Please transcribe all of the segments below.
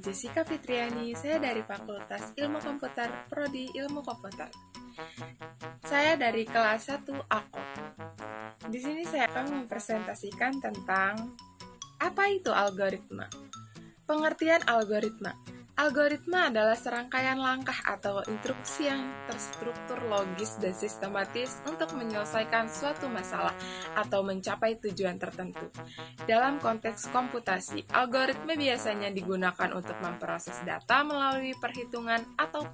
Jessica Fitriani, saya dari Fakultas Ilmu Komputer, Prodi Ilmu Komputer. Saya dari kelas 1 AKO. Di sini saya akan mempresentasikan tentang apa itu algoritma. Pengertian algoritma. Algoritma adalah serangkaian langkah atau instruksi yang terstruktur logis dan sistematis untuk menyelesaikan suatu masalah atau mencapai tujuan tertentu. Dalam konteks komputasi, algoritma biasanya digunakan untuk memproses data melalui perhitungan atau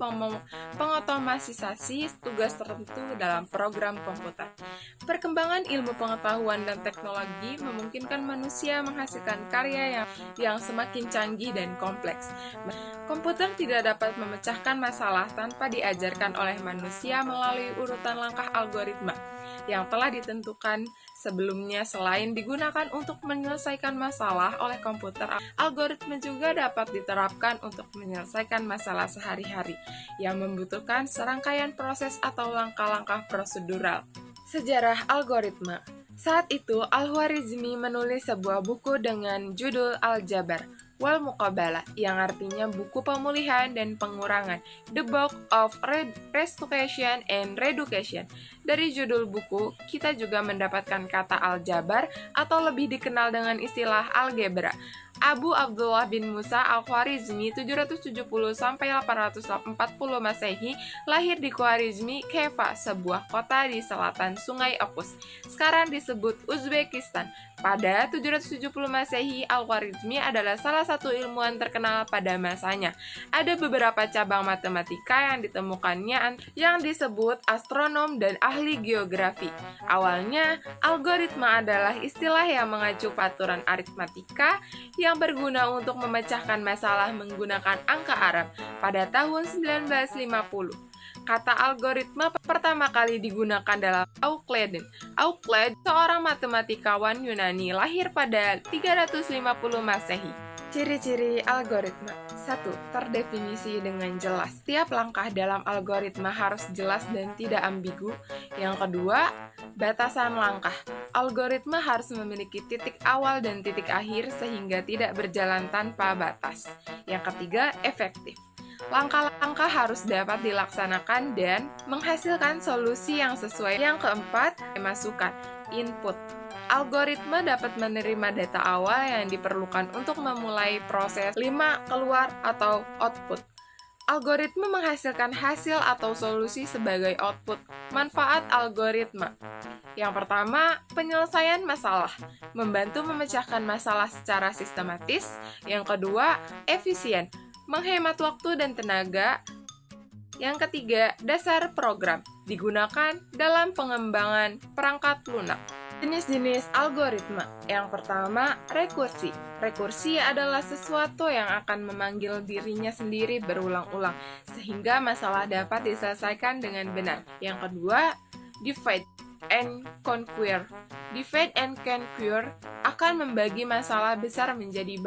pengotomatisasi tugas tertentu dalam program komputer. Perkembangan ilmu pengetahuan dan teknologi memungkinkan manusia menghasilkan karya yang semakin canggih dan kompleks. Komputer tidak dapat memecahkan masalah tanpa diajarkan oleh manusia melalui urutan langkah algoritma yang telah ditentukan sebelumnya. Selain digunakan untuk menyelesaikan masalah oleh komputer, algoritma juga dapat diterapkan untuk menyelesaikan masalah sehari-hari yang membutuhkan serangkaian proses atau langkah-langkah prosedural. Sejarah algoritma. Saat itu, Al-Khwarizmi menulis sebuah buku dengan judul Al-Jabar wal Muqabalah, yang artinya buku pemulihan dan pengurangan, The Book of Restoration and Reduction. Dari judul buku, kita juga mendapatkan kata Al-Jabar atau lebih dikenal dengan istilah algebra. Abu Abdullah bin Musa Al-Khwarizmi 770-840 Masehi lahir di Khwarizmi, Keva, sebuah kota di selatan Sungai Okus, sekarang disebut Uzbekistan. Pada 770 Masehi, Al-Khwarizmi adalah salah satu ilmuwan terkenal pada masanya. Ada beberapa cabang matematika yang ditemukannya yang disebut astronom dan ahli geografi. Awalnya, algoritma adalah istilah yang mengacu aturan aritmatika yang berguna untuk memecahkan masalah menggunakan angka Arab pada tahun 1950. Kata algoritma pertama kali digunakan dalam Euclid. Euclid, seorang matematikawan Yunani, lahir pada 350 Masehi. Ciri-ciri algoritma. 1. Terdefinisi dengan jelas. Setiap langkah dalam algoritma harus jelas dan tidak ambigu. Yang kedua, batasan langkah. Algoritma harus memiliki titik awal dan titik akhir sehingga tidak berjalan tanpa batas. Yang ketiga, efektif. Langkah-langkah harus dapat dilaksanakan dan menghasilkan solusi yang sesuai. Yang keempat, masukan, input. Algoritma dapat menerima data awal yang diperlukan untuk memulai proses 5 keluar atau output. Algoritma menghasilkan hasil atau solusi sebagai output. Manfaat algoritma. Yang pertama, penyelesaian masalah, membantu memecahkan masalah secara sistematis. Yang kedua, efisien, menghemat waktu dan tenaga. Yang ketiga, dasar program, digunakan dalam pengembangan perangkat lunak. Jenis-jenis algoritma. Yang pertama, rekursi. Rekursi adalah sesuatu yang akan memanggil dirinya sendiri berulang-ulang, sehingga masalah dapat diselesaikan dengan benar. Yang kedua, divide and conquer. Divide and conquer akan membagi masalah besar menjadi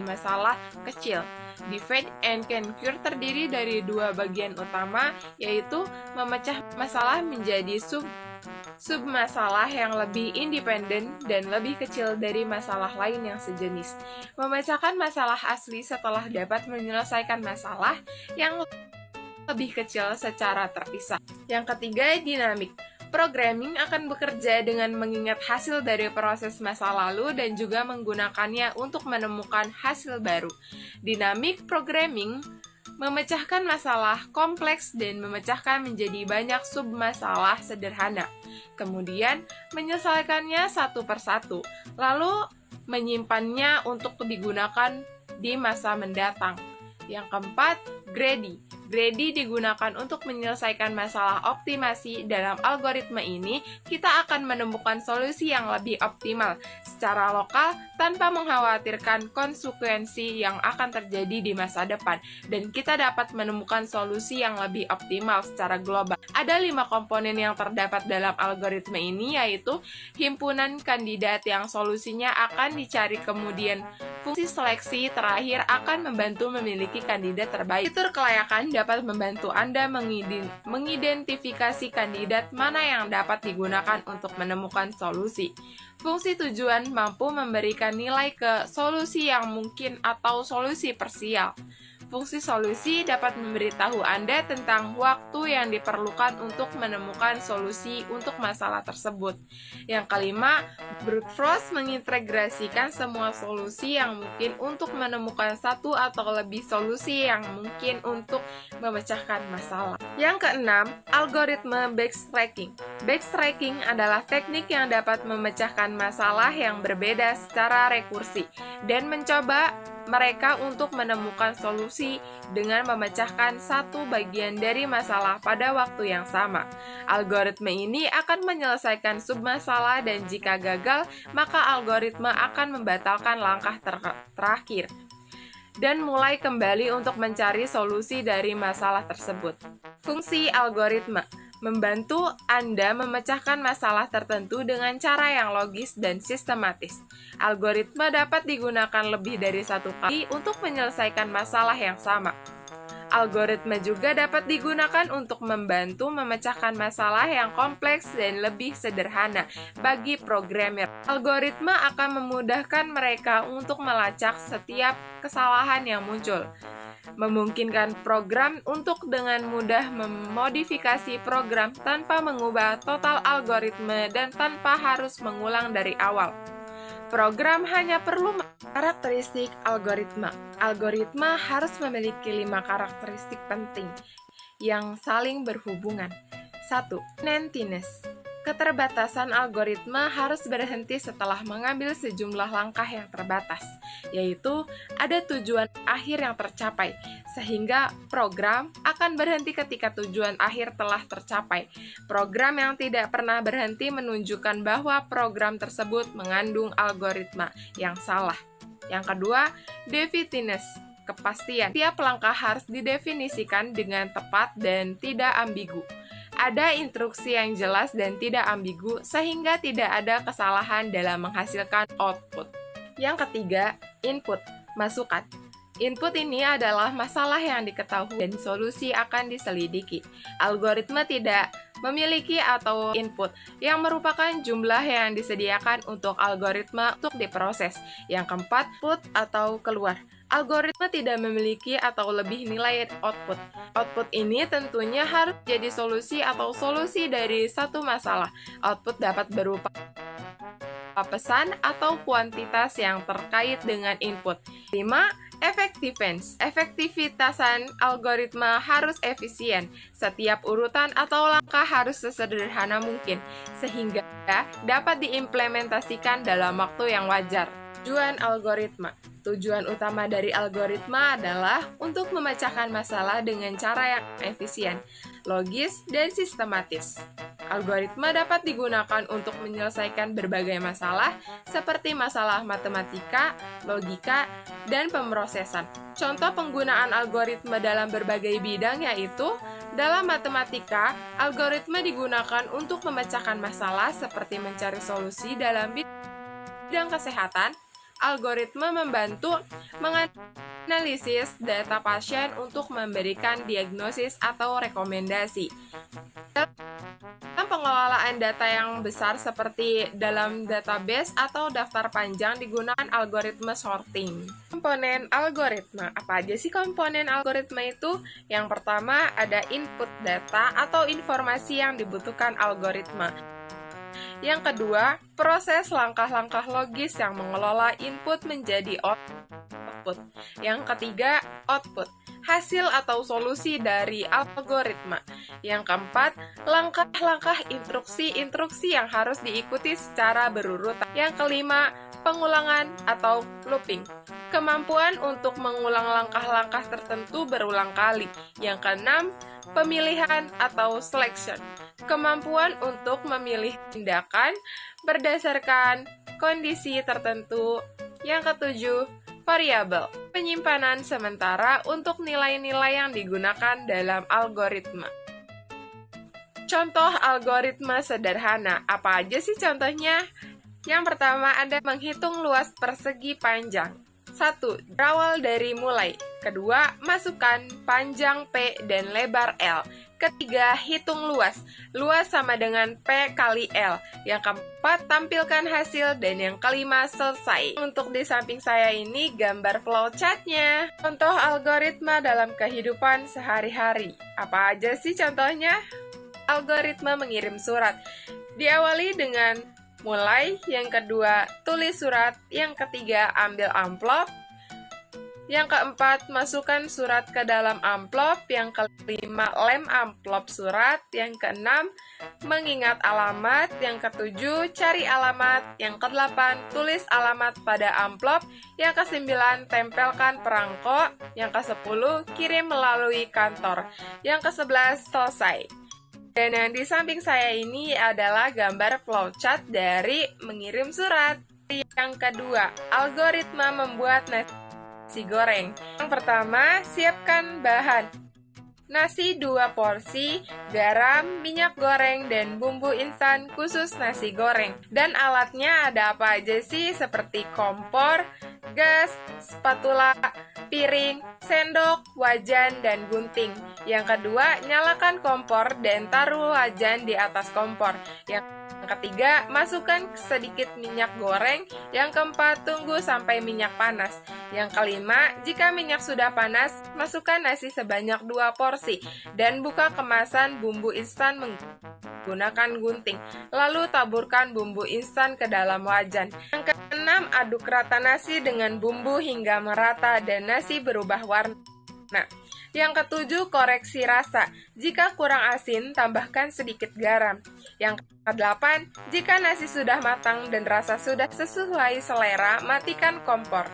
masalah kecil. Divide and conquer terdiri dari dua bagian utama, yaitu memecah masalah menjadi submasalah yang lebih independen dan lebih kecil dari masalah lain yang sejenis. Memecahkan masalah asli setelah dapat menyelesaikan masalah yang lebih kecil secara terpisah. Yang ketiga, dinamik. Programming akan bekerja dengan mengingat hasil dari proses masa lalu dan juga menggunakannya untuk menemukan hasil baru. Dynamic programming memecahkan masalah kompleks dan memecahkan menjadi banyak submasalah sederhana. Kemudian menyelesaikannya satu persatu, lalu menyimpannya untuk digunakan di masa mendatang. Yang keempat, greedy. Greedy digunakan untuk menyelesaikan masalah optimasi. Dalam algoritma ini, kita akan menemukan solusi yang lebih optimal secara lokal tanpa mengkhawatirkan konsekuensi yang akan terjadi di masa depan, dan kita dapat menemukan solusi yang lebih optimal secara global. Ada 5 komponen yang terdapat dalam algoritma ini, yaitu himpunan kandidat yang solusinya akan dicari, kemudian fungsi seleksi terakhir akan membantu memiliki kandidat terbaik. Fitur kelayakan dapat membantu Anda mengidentifikasi kandidat mana yang dapat digunakan untuk menemukan solusi. Fungsi tujuan mampu memberikan nilai ke solusi yang mungkin atau solusi parsial. Fungsi solusi dapat memberitahu Anda tentang waktu yang diperlukan untuk menemukan solusi untuk masalah tersebut. Yang kelima, brute force mengintegrasikan semua solusi yang mungkin untuk menemukan satu atau lebih solusi yang mungkin untuk memecahkan masalah. Yang keenam, algoritma backtracking. Backtracking adalah teknik yang dapat memecahkan masalah yang berbeda secara rekursi dan mencoba mereka untuk menemukan solusi dengan memecahkan satu bagian dari masalah pada waktu yang sama. Algoritma ini akan menyelesaikan submasalah dan jika gagal, maka algoritma akan membatalkan langkah terakhir dan mulai kembali untuk mencari solusi dari masalah tersebut. Fungsi algoritma membantu Anda memecahkan masalah tertentu dengan cara yang logis dan sistematis. Algoritma dapat digunakan lebih dari satu kali untuk menyelesaikan masalah yang sama. Algoritma juga dapat digunakan untuk membantu memecahkan masalah yang kompleks dan lebih sederhana bagi programmer. Algoritma akan memudahkan mereka untuk melacak setiap kesalahan yang muncul, memungkinkan program untuk dengan mudah memodifikasi program tanpa mengubah total algoritma dan tanpa harus mengulang dari awal. Program hanya perlu karakteristik algoritma. Algoritma harus memiliki 5 karakteristik penting yang saling berhubungan. 1. Nantiness. Keterbatasan algoritma harus berhenti setelah mengambil sejumlah langkah yang terbatas, yaitu ada tujuan akhir yang tercapai, sehingga program akan berhenti ketika tujuan akhir telah tercapai. Program yang tidak pernah berhenti menunjukkan bahwa program tersebut mengandung algoritma yang salah. Yang kedua, definiteness. Kepastian. Tiap langkah harus didefinisikan dengan tepat dan tidak ambigu. Ada instruksi yang jelas dan tidak ambigu sehingga tidak ada kesalahan dalam menghasilkan output. Yang ketiga, input, masukan. Input ini adalah masalah yang diketahui dan solusi akan diselidiki. Algoritma tidak memiliki atau input yang merupakan jumlah yang disediakan untuk algoritma untuk diproses. Yang keempat, put atau keluar. Algoritma tidak memiliki atau lebih nilai output. Output ini tentunya harus jadi solusi atau solusi dari satu masalah. Output dapat berupa pesan atau kuantitas yang terkait dengan input. 5. Efektivitasan algoritma harus efisien. Setiap urutan atau langkah harus sesederhana mungkin, sehingga dapat diimplementasikan dalam waktu yang wajar. Tujuan algoritma. Tujuan utama dari algoritma adalah untuk memecahkan masalah dengan cara yang efisien, logis, dan sistematis. Algoritma dapat digunakan untuk menyelesaikan berbagai masalah seperti masalah matematika, logika, dan pemrosesan. Contoh penggunaan algoritma dalam berbagai bidang yaitu dalam matematika, algoritma digunakan untuk memecahkan masalah seperti mencari solusi dalam bidang kesehatan. Algoritma membantu menganalisis data pasien untuk memberikan diagnosis atau rekomendasi. Dalam pengelolaan data yang besar seperti dalam database atau daftar panjang digunakan algoritma sorting. Komponen algoritma. Apa aja sih komponen algoritma itu? Yang pertama ada input data atau informasi yang dibutuhkan algoritma. Yang kedua, proses langkah-langkah logis yang mengelola input menjadi output. Yang ketiga, output, hasil atau solusi dari algoritma. Yang keempat, langkah-langkah instruksi yang harus diikuti secara berurutan. Yang kelima, pengulangan atau looping, kemampuan untuk mengulang langkah-langkah tertentu berulang kali. Yang keenam, pemilihan atau selection, kemampuan untuk memilih tindakan berdasarkan kondisi tertentu. Yang ketujuh, variabel, penyimpanan sementara untuk nilai-nilai yang digunakan dalam algoritma. Contoh algoritma sederhana, apa aja sih contohnya? Yang pertama ada menghitung luas persegi panjang. 1. Berawal dari mulai. Kedua, masukkan panjang P dan lebar L. Ketiga, hitung luas. Luas sama dengan P kali L. Yang keempat, tampilkan hasil. Dan yang kelima, selesai. Untuk di samping saya ini gambar flowchartnya. Contoh algoritma dalam kehidupan sehari-hari. Apa aja sih contohnya? Algoritma mengirim surat. Diawali dengan mulai, yang kedua, tulis surat. Yang ketiga, ambil amplop. Yang keempat, masukkan surat ke dalam amplop. Yang kelima, lem amplop surat. Yang keenam, mengingat alamat. Yang ketujuh, cari alamat. Yang kedelapan, tulis alamat pada amplop. Yang kesembilan, tempelkan perangko. Yang kesepuluh, kirim melalui kantor. Yang kesebelas, selesai. Dan yang di samping saya ini adalah gambar flowchart dari mengirim surat. Yang kedua, algoritma membuat nasi goreng. Yang pertama, siapkan bahan. Nasi 2 porsi, garam, minyak goreng, dan bumbu instan khusus nasi goreng. Dan alatnya ada apa aja sih? Seperti kompor, gas, spatula, piring, sendok, wajan, dan gunting. Yang kedua, nyalakan kompor dan taruh wajan di atas kompor. Yang ketiga, masukkan sedikit minyak goreng. Yang keempat, tunggu sampai minyak panas. Yang kelima, jika minyak sudah panas, masukkan nasi sebanyak 2 porsi dan buka kemasan bumbu instan menggunakan gunting. Lalu taburkan bumbu instan ke dalam wajan. Yang keenam, aduk rata nasi dengan bumbu hingga merata dan nasi berubah warna. Yang ketujuh, koreksi rasa. Jika kurang asin, tambahkan sedikit garam. Yang kedelapan, jika nasi sudah matang dan rasa sudah sesuai selera, matikan kompor.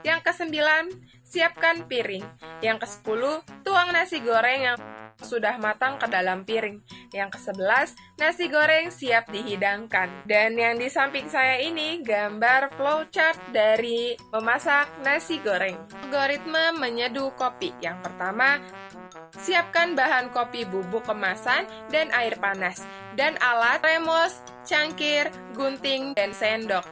Yang kesembilan, siapkan piring. Yang kesepuluh, tuang nasi goreng yang sudah matang ke dalam piring. Yang ke-11, nasi goreng siap dihidangkan. Dan yang di samping saya ini gambar flowchart dari memasak nasi goreng. Algoritma menyeduh kopi. Yang pertama, siapkan bahan kopi bubuk kemasan dan air panas. Dan alat termos, cangkir, gunting, dan sendok.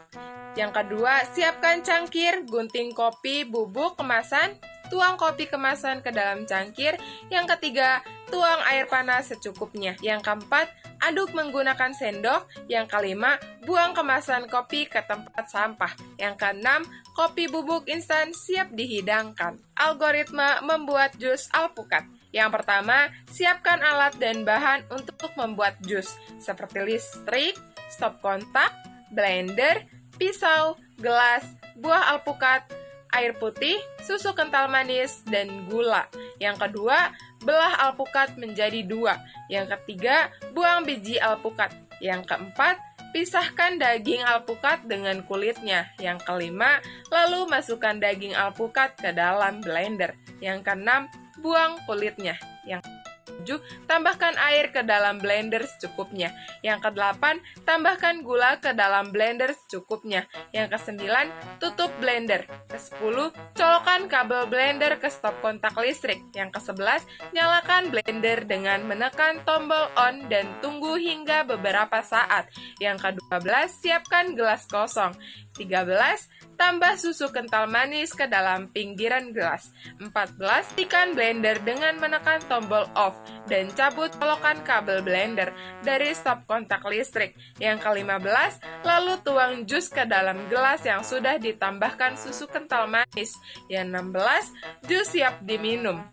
Yang kedua, siapkan cangkir, gunting kopi bubuk kemasan, tuang kopi kemasan ke dalam cangkir. Yang ketiga, tuang air panas secukupnya. Yang keempat, aduk menggunakan sendok. Yang kelima, buang kemasan kopi ke tempat sampah. Yang keenam, kopi bubuk instan siap dihidangkan. Algoritma membuat jus alpukat. Yang pertama, siapkan alat dan bahan untuk membuat jus, seperti listrik, stop kontak, blender, pisau, gelas, buah alpukat, air putih, susu kental manis, dan gula. Yang kedua, belah alpukat menjadi 2. Yang ketiga, buang biji alpukat. Yang keempat, pisahkan daging alpukat dengan kulitnya. Yang kelima, lalu masukkan daging alpukat ke dalam blender. Yang keenam, buang kulitnya. Yang ke-7, tambahkan air ke dalam blender secukupnya. Yang ke-8, tambahkan gula ke dalam blender secukupnya. Yang ke-9, tutup blender. Ke-10, colokkan kabel blender ke stop kontak listrik. Yang ke-11, nyalakan blender dengan menekan tombol on dan tunggu hingga beberapa saat. Yang ke-12, siapkan gelas kosong. 13, tambah susu kental manis ke dalam pinggiran gelas. 14, tekan blender dengan menekan tombol off dan cabut colokan kabel blender dari stop kontak listrik. Yang ke-15, lalu tuang jus ke dalam gelas yang sudah ditambahkan susu kental manis. Yang 16, jus siap diminum.